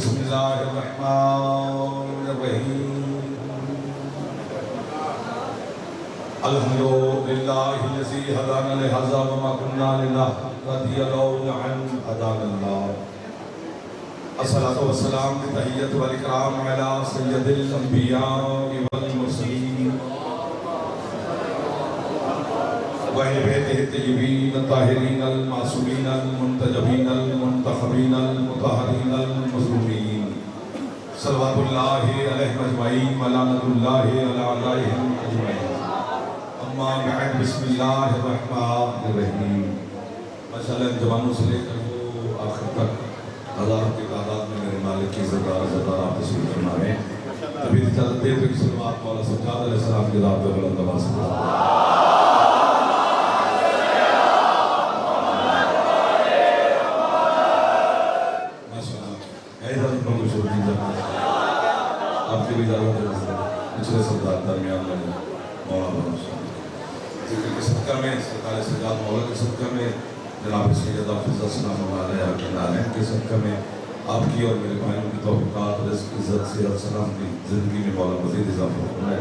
बिस्मिल्लाहिर्रहमानिर्रहीम। अल्हम्दुलिल्लाहिल्लज़ी हदाना लिहाज़ा व मा कुन्ना लिनहतदिया लौला अन हदानल्लाह। अस्सलातु वस्सलाम बितहिय्यति वल इकराम अला सय्यदिल अंबिया वल मुरसलीन व अहले बैतिहि तय्यबीन ताहिरीन अल मासूमीन अल मुंतजबीन अल मुंतखबीन अल मुतहहरीन अल मज़लूमीन सल्लल्लाहु अलैहि अजमईन व लानतुल्लाहि अला अलैहिम अजमईन। अम्मा बअद बिस्मिल्लाहिर्रहमानिर्रहीम। माशाअल्लाह जवानों से लेकर वो आखिर तक हज़ारों की तादाद में मेरे मालिक की ज़िंदा आप तशरीफ़ फरमाएं। तभी इजाज़त दे तो सल्लल्लाहु अलैहि सज्जाद अलैहिस्सलाम की ज़ात पे बुलंद आवाज़ से आपकी भी इजाज़त है पिछले सरदार दरमियान में मौला भरोसा जिक्र के सदका में सरकार सज्जाद मौला के सदका में जनाब सैयद हाफिज़ अस्सलाम अलैहि के सदका में आपकी और मेरे भाइयों की तौफ़ीक़ात रिज़्क़ इज़्ज़त सेहत सलाम की ज़िंदगी में मौला मज़ीद इज़ाफ़ा फरमाए।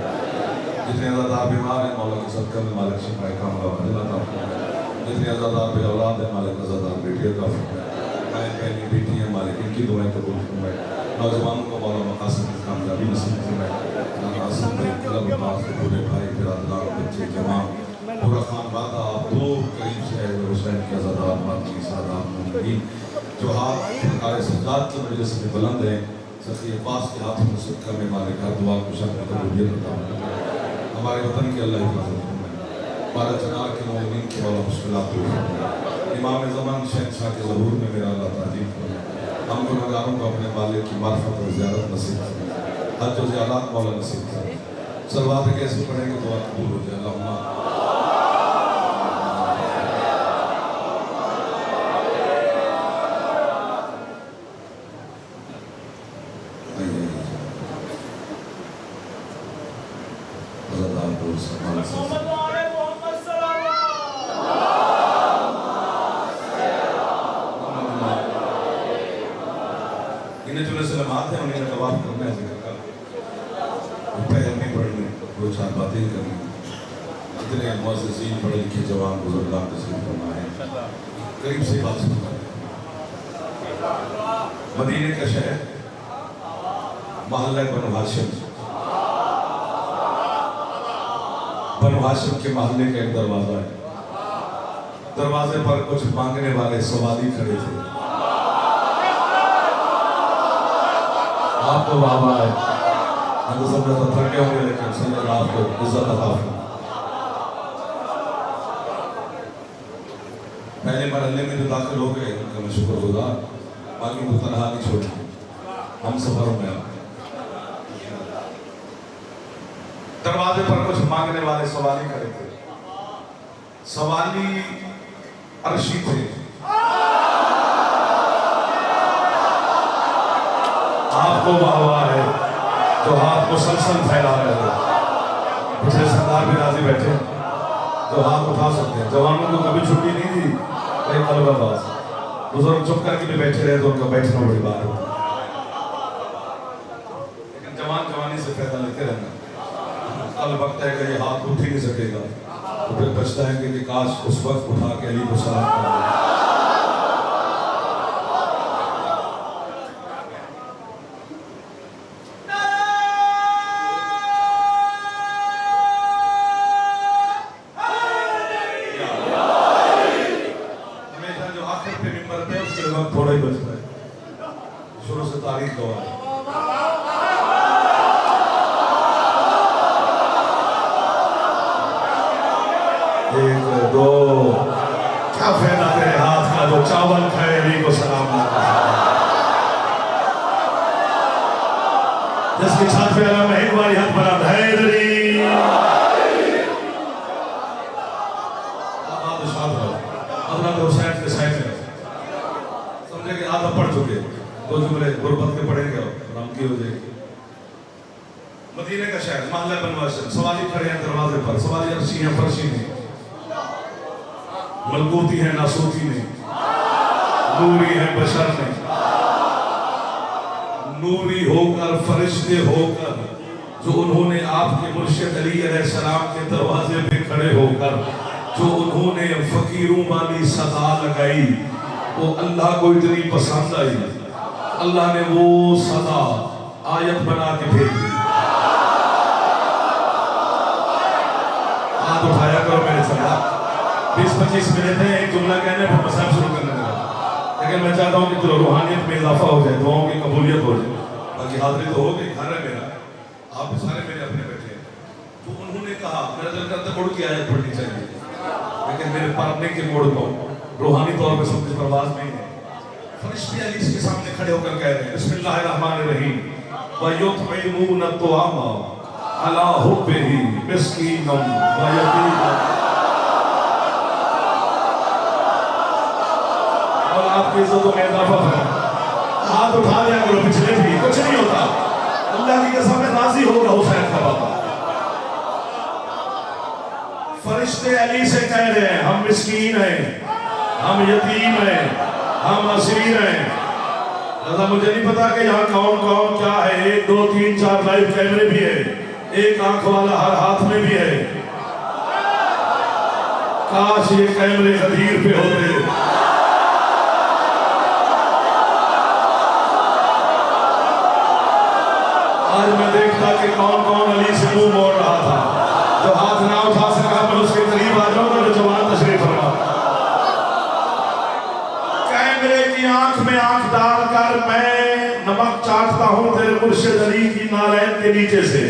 जितने अज़ादार बीमार हैं मौला के सदका में मालिक शिफ़ाए कामिला अता फरमाए। जितने अज़ादार बे औलाद हैं मालिक अज़ादार बेटी अता फरमाए। भाई बहनी बेटी हैं मालिक इनकी दुआएं कबूल फरमाए। नौजवानों को मौला मक़ासिद में कामयाबी नसीब फरमाए। नाज़िम भाई कलब नाज़ के पूरे भाई बिरादरान बच्चे जवान पूरा खानवादा आप दो करीब से आए हुसैन के अज़ादार मातमी सादात मुमकिन जो हाथ सरकार सज्जाद की मजलिस में बुलंद हैं सखी अब्बास के हाथों में सदका में मालिक हर दुआ को शक्ल कबूलियत अता फरमाए। हमारे वतन की अल्लाह हिफाज़त फरमाए। बारह चनार के मोमिनीन की मौला मुश्किलात दूर फरमाए। इमाम ज़मान शहंशाह के ज़हूर में मेरा अल्लाह ताज़ीम फरमाए। हम गुनहगारों को अपने मालिक की मार्फत और ज़ियारत नसीब फरमाए। हज और ज़ियारत मौला नसीब फरमाए। सलवात कैसे पढ़ेंगे दुआ कबूल हो जाए। अल्लाहुम्मा इन्हें जो सलामत है उन्हें जवाब करना है जिक्र का पहले नहीं पढ़ने दो चार बातें करनी। इतने मुअज़्ज़िज़ीन पढ़े लिखे जवान बुजुर्गान तशरीफ़ फरमाए करीब से बात सुनना। मदीने का शहर महल्ला बनु हाशिम के महल्ले का एक दरवाजा है। दरवाजे पर कुछ मांगने वाले सवाली खड़े थे। आपको बाबा है हम तो सब लोग थके होंगे लेकिन सैयद आपको इज्जत अता फरमाए। पहले महल्ले में जो दाखिल हो गए उनका मैं शुक्रगुजार बाकी वो तनहा नहीं छोड़ेंगे हम सफरों में। दरवाजे पर कुछ मांगने वाले सवाली खड़े थे। सवाली अर्शी थे। आपको वाह है जो हाथ को सनसन फैला रहे थे। पिछले सरदार भी राजी बैठे जो हाथ उठा सकते हैं। जवानों को कभी छुट्टी नहीं दी एक अलबाबाज बुजुर्ग चुप करके भी बैठे रहे तो उनका बैठना बड़ी बात होती। लेकिन जवान जवानी से फायदा लेते रहना। कल वक्त है कि ये हाथ उठ ही नहीं सकेगा तो फिर बचता है कि काश उस वक्त उठा के अली को सलाम कर दे। हमेशा जो आखिर पे मिंबर पे उसके वक्त थोड़ा ही बचता है। शुरू से तारीख गवाह है। एक दो क्या फायदा तेरे हाथ का जो चावल खाए अली को सलाम ना कर। जिसकी छात पे अलम है एक बार हाथ बना हैदरी हज़रत हुसैन के साइड में समझे कि आधा पढ़ चुके दो जुमले गुरबत के पढ़ेंगे और राम की हो जाएगी। मदीने का शहर महल्ला बनु हाशिम सवाली खड़े हैं दरवाजे पर। सवाली अर्शी है फर्शी नहीं मलकूती है नासूती नहीं नूरी है बशर नहीं नूरी होकर, फरिश्ते होकर, जो उन्होंने आपके मुर्शिद अली अलैहिस्सलाम के दरवाजे पे खड़े होकर जो उन्होंने फकीरों वाली सदा लगाई, वो अल्लाह को इतनी पसंद आई, अल्लाह ने वो सदा आयत बना के भेज दी। हाथ उठाया करो मेरे साथ। 20-25 मिनट है, एक जुमला कहने पर मसाब शुरू करने लगा, लेकिन मैं चाहता हूँ कि तो रूहानियत में इजाफा हो जाए, दुआओं की कबूलियत हो जाए। बाकी हाजिरी तो हो गई, घर है मेरा, आप सारे मेरे अपने बैठे हैं। तो उन्होंने कहा मेरा दिल करता मुड़ के आयत पढ़नी चाहिए, लेकिन मेरे पढ़ने के मोड़ को रूहानी तौर पर समझ परवाज नहीं है। फरिश्ते अली इसके सामने खड़े होकर कह रहे हैं बिस्मिल्लाहिर्रहमानिर्रहीम व युतइमून अत्तआम अला हुब्बिही मिस्कीनम व यतीमम। और आपकी इज्जतों में इजाफा है। हाथ उठा लिया करो, पिछले भी कुछ नहीं होता, अल्लाह की कसम में राजी होगा हुसैन का बाबा। फरिश्ते अली से कह रहे हैं हम मिस्कीन हैं, हम यतीम हैं, हम असीर हैं। दादा मुझे नहीं पता कि यहाँ कौन कौन क्या है, 1 2 3 4 लाइव कैमरे भी है, एक आंख वाला हर हाथ में भी है। काश ये कैमरे गदीर पे होते। आज मैं देखता कि कौन कौन अली से मुंह मोड़ रहा था, जो हाथ ना उठा सका मैं उसके करीब आ जाऊंगा, जो जवान तशरीफ फरमा। कैमरे की आंख में आंख डालकर मैं नमक चाटता हूं तेरे मुर्शिद अली की नालैन के नीचे से।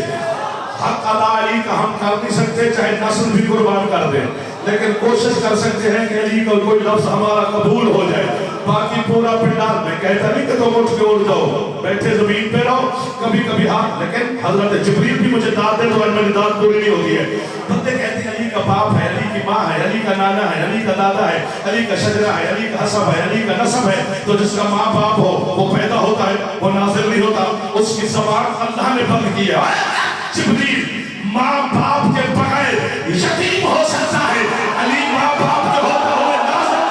हक अदा अली का हम कर नहीं सकते, चाहे नस्ल भी कुर्बान कर दे, लेकिन कोशिश कर सकते हैं कि अली का कोई लफ्ज हमारा कबूल हो जाए। बाकी पूरा पिंडाल में कहता नहीं कि तुम उठ के उड़ जाओ, बैठे जमीन पे रहो, कभी कभी हाथ, लेकिन हजरत जिब्रील भी मुझे दाद दे तो मेरी दाद पूरी नहीं होती है। बंदे कहते हैं अली का बाप है, अली की माँ है, अली का नाना है, अली का दादा है, अली का शजरा है, अली का हसब है, अली का नसब है। तो जिसका माँ बाप हो वो पैदा होता है, वो नाज़िल नहीं होता, उसकी ज़बान अल्लाह ने बंद की है। जिब्रील माँ बाप के बगैर यतीम हो सकता है, अली माँ बाप के होते हुए नाज़िल।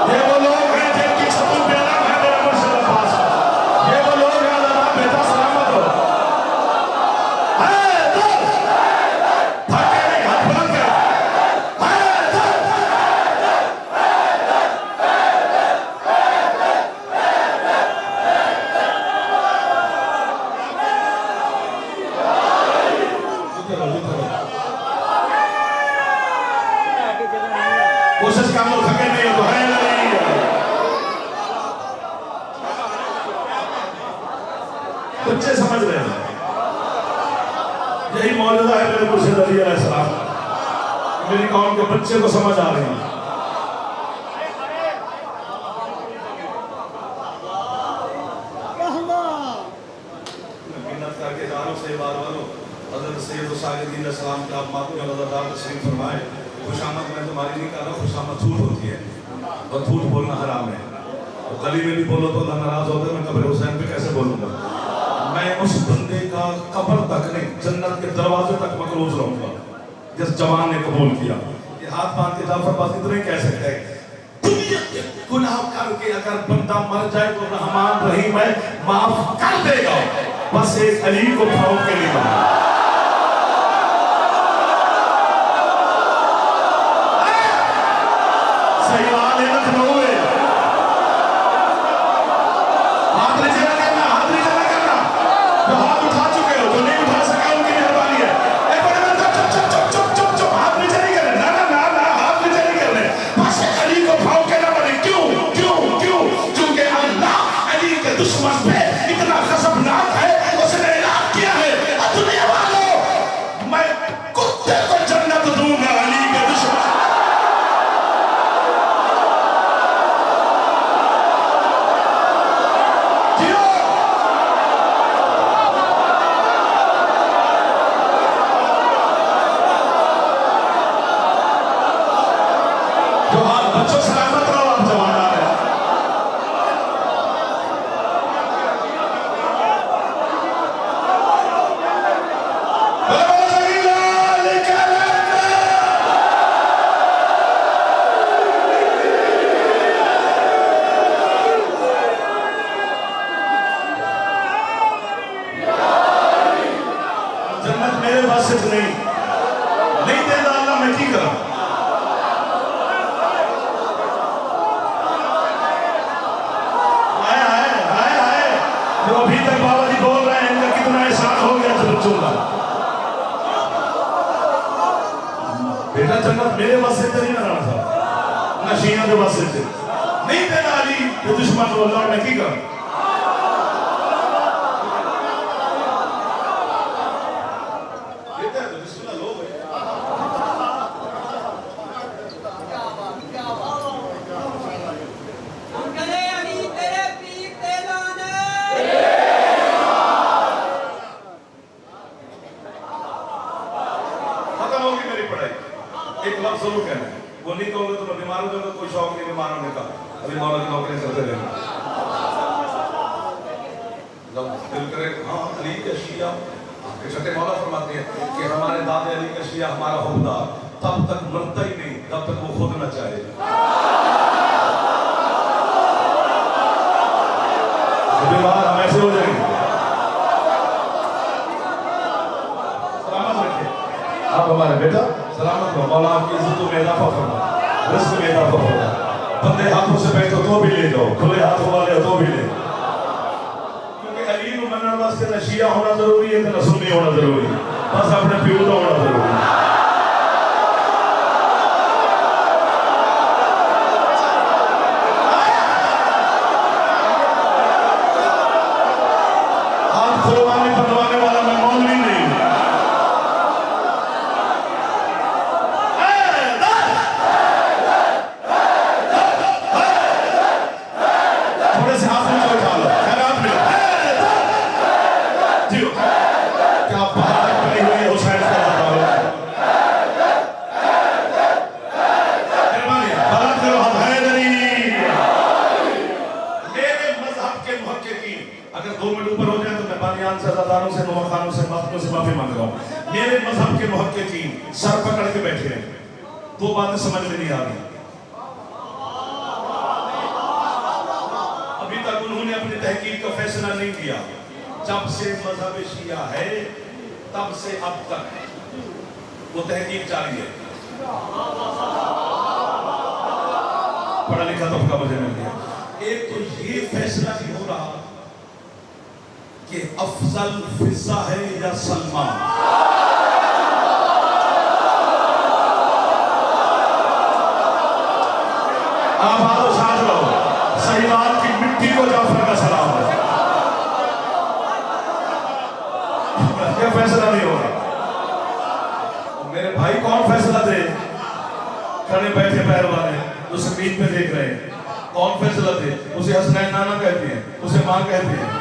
ये वो लोग हैं जिनकी छतों पे अलग है मेरे मुर्शिद अब्बास। ये वो लोग हैं अल्लाह बेटा सलामत हो। थके नहीं, हाथ बुलंद कर। कोशिश कर लो, थके नहीं हो तो है नहीं। बच्चे समझ रहे हैं, यही मौजूदा है मेरे मुर्शिद अली अलैहिस्सलाम, मेरी कौम के बच्चे को समझ आ रही है। मिन्नत करके जानो से बार बारो हज़रत सैयद सागिदीन अलैहिस्सलाम के आप मातमी और अज़ादार तशरीफ फरमाए। खुशामद मैं तुम्हारी नहीं कर रहा, खुशामद झूठ होती है और झूठ बोलना हराम है। और गली में भी बोलो तो अल्लाह नाराज होता है, मैं कब्र हुसैन पे कैसे बोलूंगा। मैं उस बंदे का कब्र तक नहीं, जन्नत के दरवाजे तक मकरूज रहूंगा जिस जवान ने कबूल किया। ये हाथ बांध के जाफर बात इतना कह सकते हैं, दुनिया के गुनाह करके अगर बंदा मर जाए तो रहमान रहीम है, माफ कर देगा, बस एक अली को पाओ के लिए। सही बात है, लखनऊ में हाथ नीचे ना करना, हाथ नीचे ना करना। जो हाथ उठा चुके हो, जो नहीं उठा सका उनकी मेहरबानी है। एक बार चुप चुप चुप चुप चुप चुप, हाथ नीचे नहीं करने, ना ना ना ना, हाथ नीचे नहीं करने, बस अली को भाव के ना बने। क्यों क्यों क्यों? क्योंकि अल्लाह अली के दुश्मन पे इतना खसबनाक है, उसने ऐलान किया है दुनिया वालों मैं कुत्ते को जन्नत दूंगा अली के दुश्मन। बच्चों सलामत रहो, आप जवान आ रहे हैं। पर जन्नत मेरे वास्ते नहीं बनाना था ना शिया के वास्ते नहीं देना अली तो दुश्मन को अल्लाह ने की कर एक लफ्ज जरूर कहना है, वो नहीं कहोगे तो मैं बीमार हो जाऊंगा, कोई शौक नहीं बीमार होने का, अभी मौला की नौकरी करते रहेंगे। जब दिल करे हाँ अली का शिया, छठे मौला फरमाते हैं कि हमारे दादा अली का शिया हमारा हुक्मदार तब तक मरता ही नहीं तब तक वो खुद न चाहे। बीमार हम ऐसे हो जाएंगे। सलामत रखिए आप हमारे बेटा, सलामत हो, मौला आपकी इज्जतों में इजाफा फरमा, रिज़्क़ में इजाफा फरमा। बंदे हाथों से बैठो तो भी ले जाओ, खुले हाथों वाले तो भी ले, क्योंकि अली को मनने वास्ते न शिया होना जरूरी है न सुन्नी होना जरूरी है, बस अपने प्यो का होना जरूरी है। हाथ खुलवाने बनवाने वाला मैं मौलवी नहीं हूँ। अगर 2 मिनट ऊपर हो जाए तो मैं बानियान से, ज़ादारों से, नौखानों से, माफियों से माफी मांग रहा हूँ। मेरे मजहब के मुहक्किकीन सर पकड़ के बैठे हैं, 2 बातें समझ में नहीं आ रही। अभी तक उन्होंने अपनी तहकीक का फैसला नहीं किया। जब से मजहब शिया है तब से अब तक वो तहकीक जारी है। पढ़ा लिखा तबका मुझे मिल गया। एक तो ये फैसला नहीं हो रहा कि अफजल फिजा है या सलमान। आप आओ साथ रहो, सही बात की मिट्टी को जाफर का सलाम है। क्या फैसला नहीं हो रहा। मेरे भाई कौन फैसला दे? खड़े बैठे पैर वाले जो स्क्रीन पे देख रहे हैं, कौन फैसला दे? उसे हसनैन नाना कहते हैं, उसे मां कहते हैं।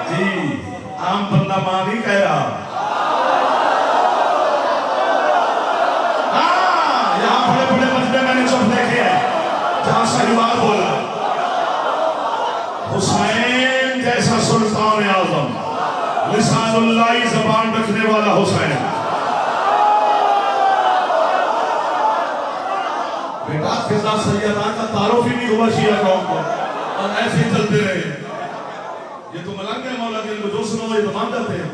जी आम बंदा मां नहीं कह रहा। हाँ यहाँ बड़े बड़े मजबे मैंने चुप देखे हैं जहां सही बात बोला। हुसैन जैसा सुल्तान आजम, लिसानुल्लाही ज़बान रखने वाला हुसैन। बेटा फिजा सैयदा का तारुफ ही नहीं हुआ शिया कौम को, और ऐसे ही चलते रहे। ये तो मलंग है मौला के, जो सुनो ये तो मान जाते हैं।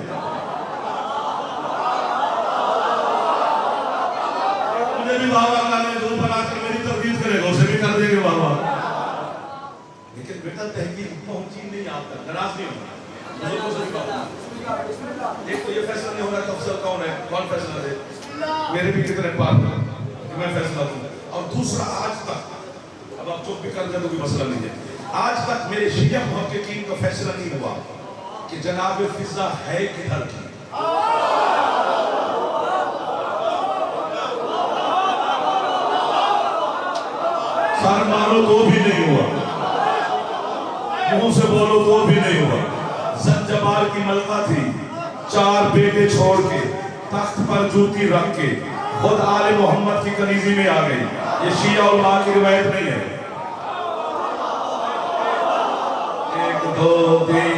मुझे भी बाबा ने जो ऊपर आकर मेरी तरदीद करेगा उसे भी कर देंगे बाबा। लेकिन बेटा तहकीक पहुंची नहीं, आता नाराज नहीं होना। एक तो ये फैसला नहीं हो रहा अफसर कौन है, कौन फैसला दे। मेरे भी कितने पार कि मैं फैसला दूं। और दूसरा आज तक, अब आप चुप भी कर दे तो कोई मसला नहीं है, आज तक मेरे शिया मुहक्किकीन का फैसला नहीं हुआ कि जनाब फिजा है किधर की। सर मारो तो भी नहीं हुआ, मुंह से बोलो तो भी नहीं हुआ। ज़ंजबार की मलका थी, 4 बेटे छोड़ के तख्त पर जूती रख के खुद आले मोहम्मद की कनीजी में आ गई। ये शिया और मां की रिवायत नहीं है। 1 2 3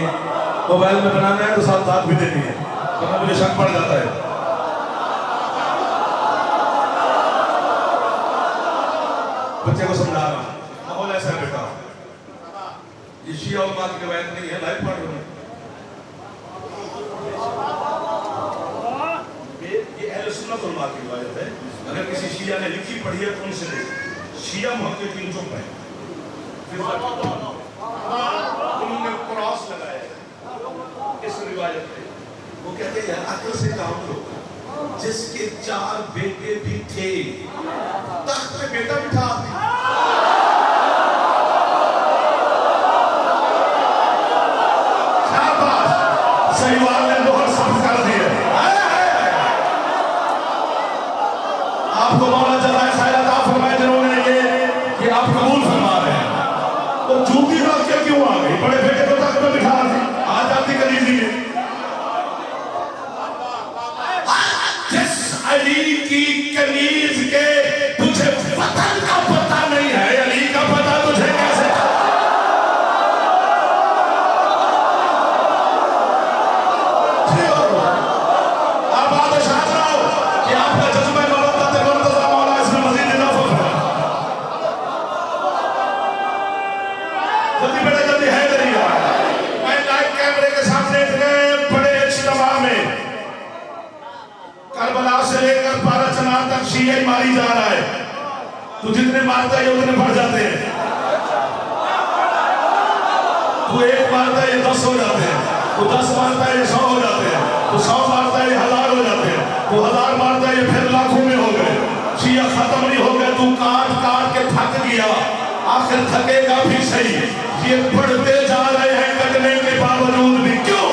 मोबाइल में बनाना है तो साथ साथ भी देनी है, वरना मुझे शक पड़ जाता है। बच्चे को समझा रहा हूं, माहौल ऐसा है बेटा, ये शिया और मां की रिवायत नहीं है। लाइफ पार्ट होना ये अहले सुन्नत वल की रिवायत है। अगर किसी शिया ने लिखी पढ़ी है तो उनसे ले। शिया मुहक्किकीन चुप है, उन्होंने क्रॉस लगाया इस रिवायत पे। वो कहते हैं यार अक्ल से काम लो, जिसके 4 बेटे भी थे, तख्त पे बेटा बिठा दिया। सही बात है, दोहर सब कर दिए। आपको मौला जज़ाए खैर अता फरमाए जिन्होंने ये कि आप कबूल फरमा रहे हैं, तो झूठी बात क्यों आ गई? बड़े बेटे को तख्त पे बिठा दी, आ जाती कलीजी में। जिस अली की कनीज के तुझे वतन का पता नहीं है, अली का पता तुझे कैसे? आप बादशाह रहो कि आपका जज्बा मौला इसमें मजीद इजाफा फरमाए। जल्दी बेटा जल्दी है दरिया। मैं लाइव कैमरे के सामने इतने बड़े इज्तिमा में करबला से लेकर पारा चनार तक शिया मारी जा रहा है। तू जितने मारता है उतने बढ़ जाते हैं। तू एक मारता है ये 10 हो जाते हैं, तू 10 मारता है ये 100 हो जाते हैं, तू 100 मारता है ये 1000 हो जाते हैं, तू 1000 मारता है ये फिर लाखों में हो गए। शिया खत्म नहीं हो गए, तू काट काट के थक गया, आखिर थकेगा भी सही। ये बढ़ते जा रहे हैं कटने के बावजूद भी। क्यों?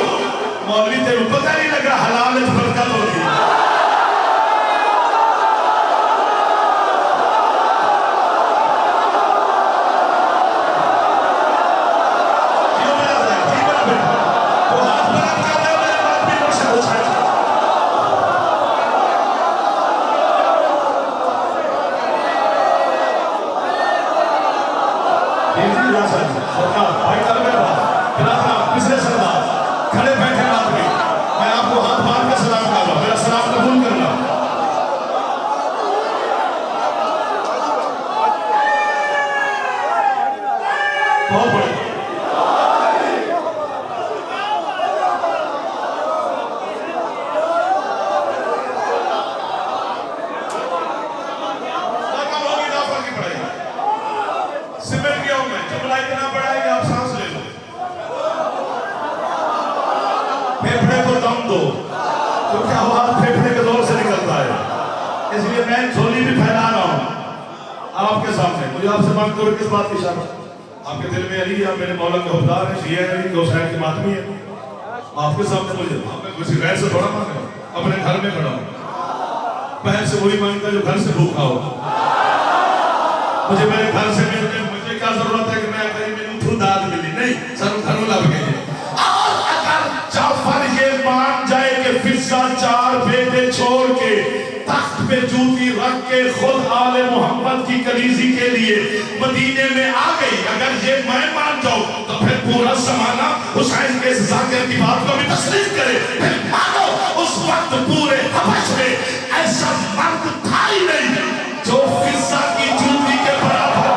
मौलवी तेरे पता नहीं लगा हलाल में बरकत होगी। खड़े बैठे आदमी, मैं आपको हाथ मार के सलाम कर रहा हूं, मेरा सलाम कबूल करना। बहुत बड़ी सिमट गया हूं मैं, जुमला इतना बड़ा है कि आप सांस ले लो। फेफड़े को दम दो, क्योंकि आवाज फेफड़े के जोर से निकलता है। इसलिए मैं झोली भी फैला रहा हूं आपके सामने। मुझे आपसे मांग करो किस बात की शर्त? आपके दिल में अली या मेरे मौला के हुक्मदार है, शिया है, अली हुसैन के मातमी है। आपके सामने मुझे मैं किसी गैर से थोड़ा मांग रहा हूं, अपने घर में खड़ा हूं। पहल से वही मांगता जो घर से भूखा हो। मुझे मेरे घर से मिलते, मुझे क्या जरूरत है कि मैं कहीं मेरी दाद मिली नहीं, सर घरों लग गए। और अगर जाफर ये मान जाए कि फिजा 4 बेटे छोड़ के तख्त पे जूती रख के खुद आले मोहम्मद की कलीजी के लिए मदीने में आ गई, अगर ये मैं मान जाऊं तो फिर पूरा जमाना हुसैन के जाकिर की बात को भी तस्लीम करे। फिर मानो उस वक्त पूरे हबश में ऐसा मर्द था ही नहीं जो फिजा की जूती के बराबर।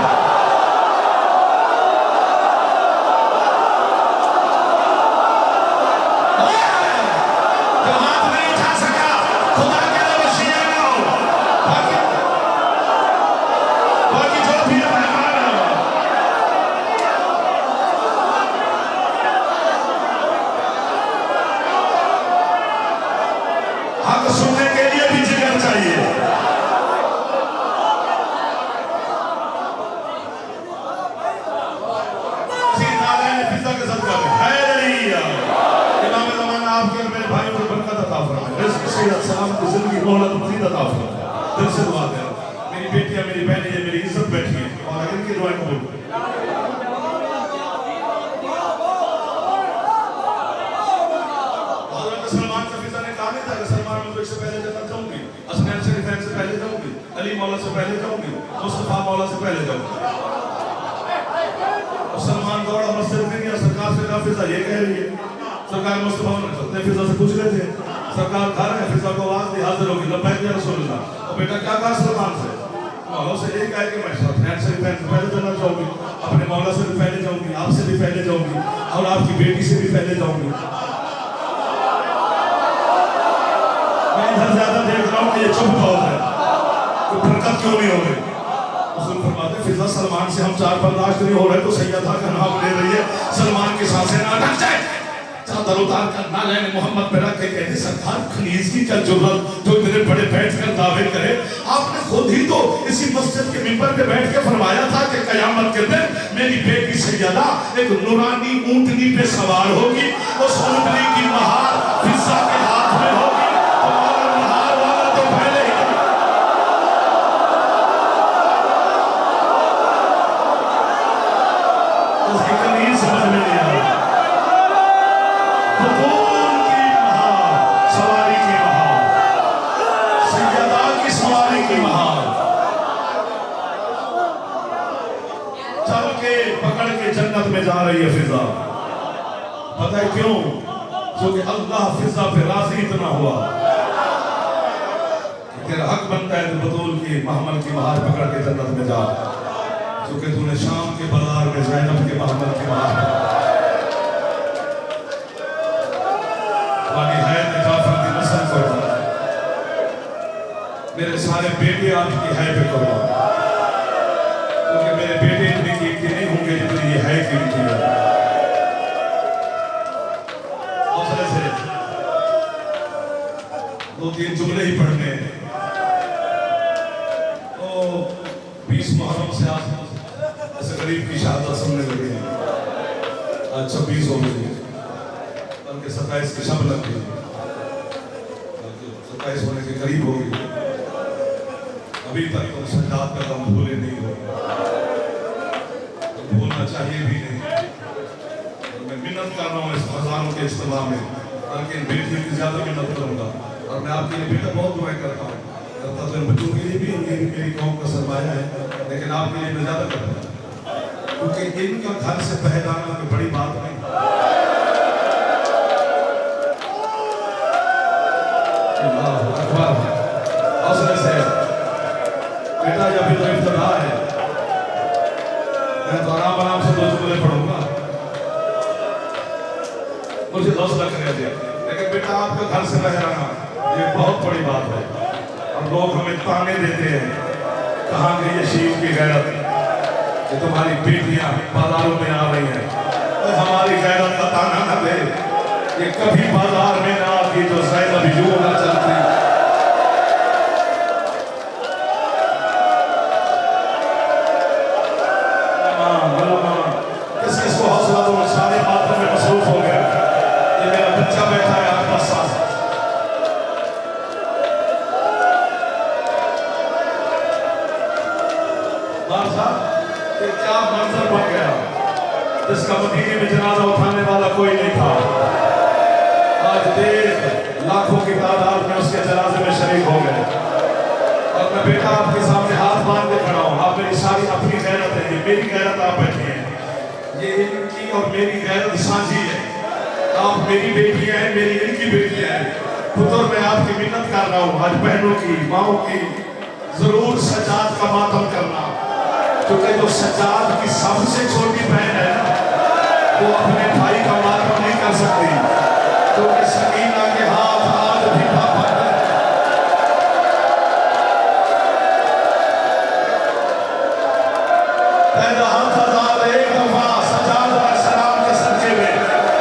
हक सुनने के लिए भी जिगर चाहिए। मेरी बेटियां मेरी बहनें मेरी इज्जत बैठी है और इनकी दुआ कबूल। सलमान शफीजा ने कहा नहीं था कि सलमान मैं से पहले जन्नत जाऊंगी, हसनैन शरीफैन से पहले जाऊंगी, अली मौला से पहले जाऊंगी, मुस्तफा मौला से पहले जाऊंगी। और सलमान दौड़ा मस्जिद में गया, सरकार से कहा फिजा ये कह रही है। सरकार मुस्तफा ने चलते फिजा से पूछ रहे थे, सरकार घर है, फिजा को आवाज दी हाजिर होगी, लब्बैक या रसूलुल्लाह। और बेटा क्या कहा सलमान से? मौला से ये कहा कि मैं हसनैन शरीफैन से पहले जन्नत जाऊंगी, अपने मौला से भी पहले जाऊंगी, आपसे भी पहले जाऊंगी और आपकी बेटी से भी पहले जाऊंगी। मैं इधर ज्यादा देख रहा हूँ कि ये चुप बहुत है, तो बरकत क्यों नहीं हो रही? रसूल फरमाते फिजा सलमान से हम 4 बर्दाश्त नहीं हो रहे तो सैयदा का नाम ले रही है, सलमान की सांसें ना अटक जाए। दरोदार का नालैन मोहम्मद पे रख के कहते सरकार खलीज की क्या जुर्रत जो तेरे बड़े बैठ कर दावे करे। आपने खुद ही तो इसी मस्जिद के मिंबर पे बैठ के फरमाया था कि कयामत के दिन मेरी बेटी सैयदा एक नूरानी ऊंटनी पे सवार होगी, उस ऊंटनी की महार फिजा के हाथ में होगी। तुम्हारा महार वाला तो पहले ही उसकी कमीज समझ में नहीं आ रही। चल के पकड़ के जन्नत में जा रही है फिजा। पता है क्यों? क्योंकि अल्लाह फिजा पे राजी इतना हुआ, तेरा हक बनता है तो बतूल की महमल की महार पकड़ के जन्नत में जा, क्योंकि तूने शाम के बाजार में ज़ैनब के महमल की महार वाली है जाफर की नस्ल को। मेरे सारे बेटे आपकी है पे करो, क्योंकि मेरे बेटे इतनी कीमती नहीं होंगे जितनी ये है कीमती है। हौसले से 2-3 जुमले ही पढ़ने। तो 20 मुहर्रम से आप ऐसे गरीब की शहादत सुनने लगे, आज 26 हो गई, बल्कि 27 की शब लग गई, 27 होने के करीब हो गई। अभी तक तो सजाद का कम भूले नहीं हो, तो भूलना चाहिए भी नहीं। मैं मिन्नत कर रहा हूँ इस खजानों के इज्तिमा में, बल्कि इन बेटियों की ज्यादा मिन्नत करूँगा। और मैं आपके लिए बेटा बहुत दुआएं करता हूँ, करता तो इन बच्चों के लिए भी, ये भी मेरी कौम का सरमाया है, लेकिन आपके लिए मैं ज्यादा करता हूँ, क्योंकि इनका घर से पहचाना कोई बड़ी बात नहीं। हौसले से बेटा, जब भी तो इब्तिदा है, मैं तो आराम आराम से 2 जुमले पढ़ूंगा, मुझे हौसला करने दे। लेकिन बेटा आपका घर से बहराना ये बहुत बड़ी बात है, और लोग हमें ताने देते हैं, कहाँ गई ये शीर की गैरत कि तुम्हारी बेटियां बाजारों में आ रही हैं। तो हमारी गैरत का ताना न दे, ये कभी बाजार में ना आती तो ज़ैनब यूं ना चलती। किसको हौसला दो, सारे बातों में मसरूफ हो गए। ये मेरा बच्चा बैठा है आपका साथ, ये क्या मंजर बन गया, जिसका मदीने में जनाजा उठाने वाला कोई नहीं था। आज देख लाखों की तादाद में उसके जनाजे में शरीक हो गए, और मैं बेटा आपके सामने हाथ बांध के खड़ा हूँ। आप मेरी सारी अपनी गैरत है, ये मेरी गैरत आप बैठी है, ये इनकी और मेरी गैरत साझी है। आप मेरी बेटियां हैं, मेरी इनकी बेटियां हैं। पुत्र मैं आपकी मिन्नत कर रहा हूँ, आज बहनों की माओ की जरूर सजाद का मातम करना, क्योंकि जो सजाद की सबसे छोटी बहन है ना, वो अपने भाई का मातम नहीं कर सकती, क्योंकि सकीना के हाथ आज भी पापा है। पहला हाथ आजाद एक दफा सजाद अलैहिस्सलाम के सदके में,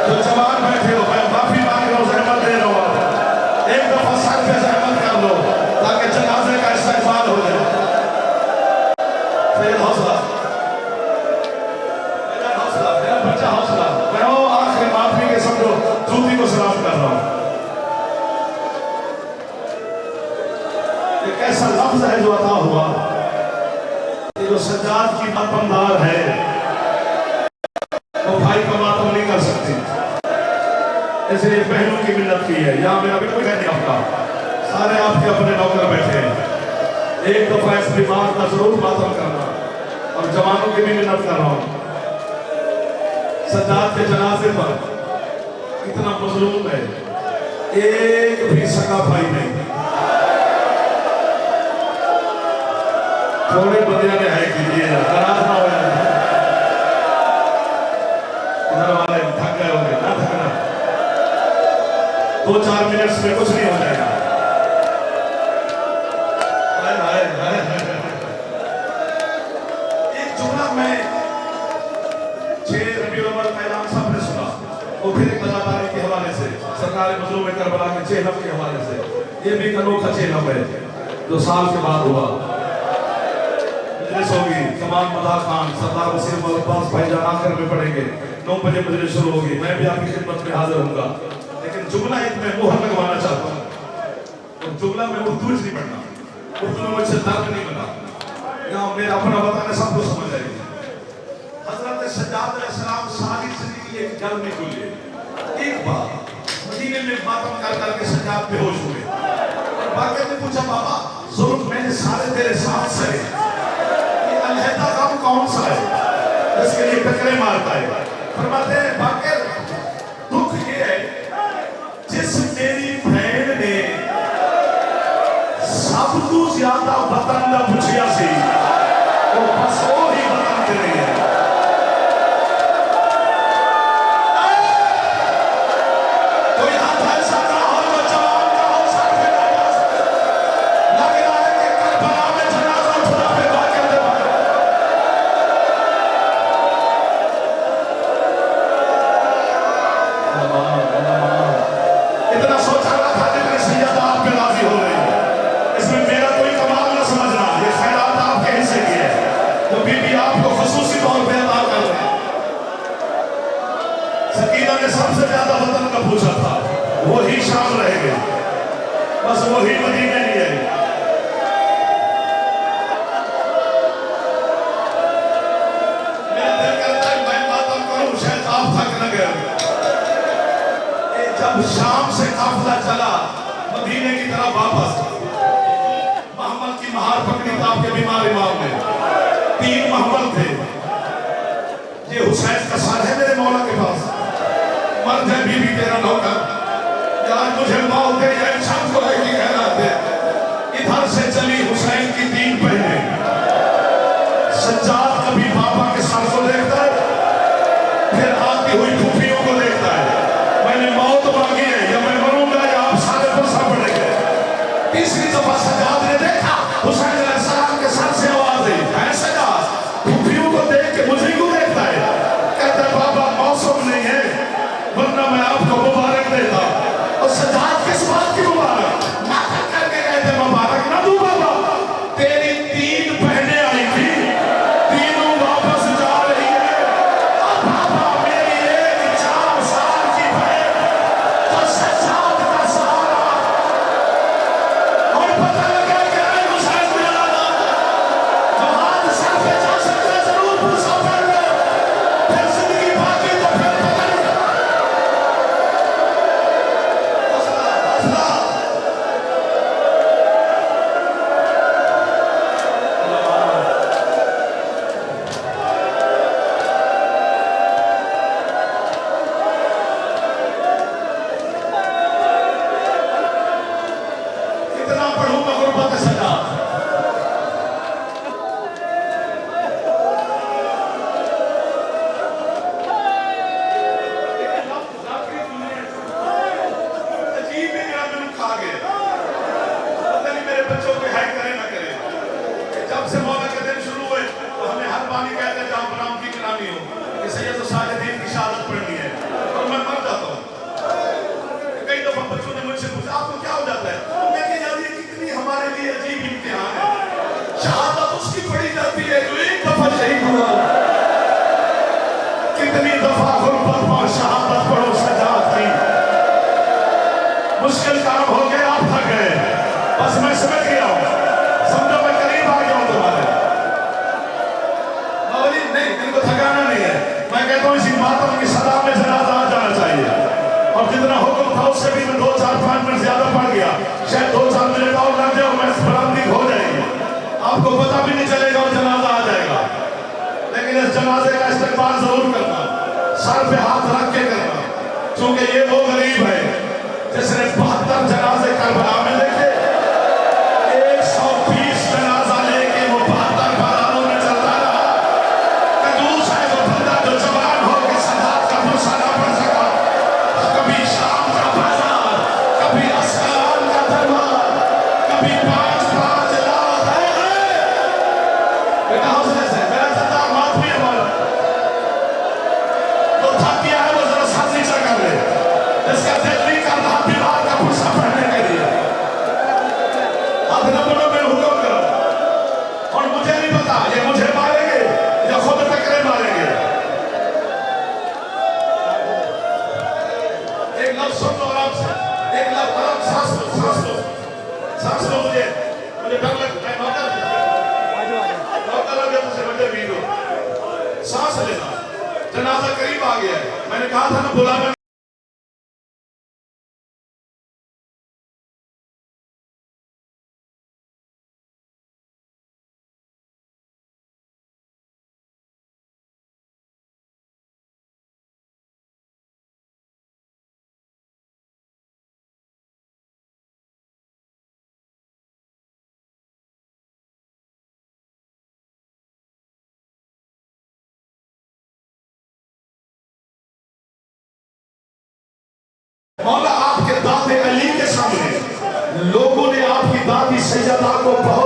जो जवान बैठे हो, मैं माफी मांग रहा हूँ, ज़हमत दे रहा हूँ, एक दफा सर पे ज़हमत कर लो ताकि जनाजे का इस्तेमाल हो जाए। फिर हौसला, मेरा बच्चा हौसला, मैं वो आखिरी माफी के समझो जूती को सलाम कर रहा हूँ। एक ऐसा लफ्ज है जो अता हुआ, जो सजाद की मातमदार है वो भाई का मातम नहीं कर सकती, इसलिए बहनों की मिन्नत की है। यहाँ मेरा बिल्कुल नहीं आपका, सारे आपके अपने नौकर बैठे हैं। एक दफा इस बीमार का जरूर मातम करना, और जवानों की भी मिन्नत कर रहा हूँ। सजाद के जनाजे पर इतना मजलूम है, एक भी सगा भाई नहीं। थोड़े बंदिया ने है कीजिए, नाराज ना हो जाए, इधर वाले थक गए होंगे, ना थकना, 2-4 मिनट में कुछ नहीं हो जाएगा। एक जुमला मैं 6 रबीउल अव्वल का ऐलान साहब ने सुना, वो फिर एक बजाबारी के हवाले से, सरकार मजलूम करबला के चेहलम के हवाले से, ये भी एक अनोखा चेहलम है जो साल के बाद हुआ। मजलिस होगी, कमाल मदा खान, सरदार वसीम अब्बास भाईजान आखिर में पढ़ेंगे, 9 बजे मजलिस शुरू होगी। मैं भी आपकी खिदमत में हाजिर होऊंगा, लेकिन जुमला एक मैं मोहर लगवाना चाहता हूँ। तो जुमला में उर्दू नहीं पढ़ना, उर्दू में मुझसे दर्द नहीं बना, यहाँ मेरा अपना बताने सबको समझ आएगी। हजरत सज्जाद अलैहिस्सलाम सारी जिंदगी एक जल में गुजरे। एक बार मदीने में मातम कर करके सज्जाद बेहोश हुए और बाकी ने पूछा, बाबा जुल्म मैंने सारे तेरे साथ सहे, ये अलहदा काम कौन सा है जिसके लिए टकरे मारता है? फरमाते हैं, बाकी दुख ये है जिस मेरी बहन ने सब तू ज्यादा वतन का पूछिया सी, वो बस वो ही वतन के लिए है। सबसे ज्यादा वतन का पूछा था, वही शाम रह गई, बस वही मदीने नहीं है। मेरा दिल करता है मैं मातम करूं, शायद आप थक न गए। जब शाम से काफिला चला मदीने की तरफ वापस, मोहम्मद की महार पकड़ी था आपके बीमार इमाम ने। 3 मोहम्मद थे। ये हुसैन का सर है मेरे मौला के पास, मर जाए बीबी तेरा नौकर, यार मुझे मौत दे जाए शाम को है कि कहना थे। इधर से चली हुसैन की 3 बहनें। सज्जाद कभी पापा के सर को देखता है, फिर आती हुई फूफियों को देखता है। मैंने मौत मांगी है, या मैं मरूंगा या आप सारे फंसा पड़ेंगे। तीसरी दफा सज्जाद ने देखा, हुसैन अलैहिस्सलाम के सर से आवाज आई, है सज्जाद फूफियों को देख के मुझे क्यों देखता है? कहता है, बाबा मौसम नहीं है, वरना मैं आपको मुबारक देता। और सज्जाद किस बात की मुबारक? माथा करके कहते मुबारक ना दूं बाबा, तेरी 3 बहनें आई थी, तीनों वापस जा रही है। और बाबा मेरी एक 4 साल की बहन तो सज्जाद का सहारा, और पता लगा कि हुसैन में आना तो हाथ सर पे जा सकता जरूर पूछा पड़ गया, फिर जिंदगी बाकी तो फिर पता नहीं। कितना पढ़ूंगा गुरबत सज्जाद। बच्चों पे है करे ना करे, जब से मौला के दिन शुरू हुए तो हमें हर बानी कहते हैं जहाँ नाम की गिरानी हो कि सैयद साजिदीन की शहादत पढ़नी है, और मैं मर जाता हूँ। कई दफा बच्चों ने मुझसे पूछा, आपको क्या हो जाता है? मैं कह यार ये कितनी हमारे लिए अजीब इम्तिहान है। शहादत उसकी पढ़ी जाती है जो एक दफा शहीद हुआ। कितनी दफा गुरबत पर शहादत पढ़ो सज्जाद की। मुश्किल काम हो गया, आप थक गए, बस मैं समझ गया हूं, समझो मैं करीब आ गया हूं तुम्हारे। नहीं, इनको थकाना नहीं है। मैं कहता हूं इसी मातम की सदा में जनाजा आ जाना चाहिए, और जितना हुक्म था उससे भी मैं 2, 4, 5 मिनट ज्यादा पड़ गया। शायद 2, 4 मिनट और लग जाए, मैं बरामदी हो जाएगी, आपको पता भी नहीं चलेगा और जनाजा आ जाएगा। लेकिन इस जनाजे का इस्तेमाल जरूर करना, सर पे हाथ रख के करना, क्योंकि ये वो गरीब है जिसने 72 जनाजे करबला में देखे, 120 जनाजा लेके वो 72 बारातों में चलता रहा। कंजूस है वो बंदा जो जवान हो के सज्जाद का भरोसा ना पड़ सका। कभी शाम का बाजार, कभी अस्कलान का दरबार, कभी 5-5 लाख है। बेटा हौसले से, मेरा सज्जाद माफ भी है, तो थक गया है वो, जरा सर नीचा कर सांस लेना। जनाजा करीब आ गया है, मैंने कहा था ना बुलाना। मौला आपके दादे अली के सामने लोगों ने आपकी दादी सैयदा को बहुत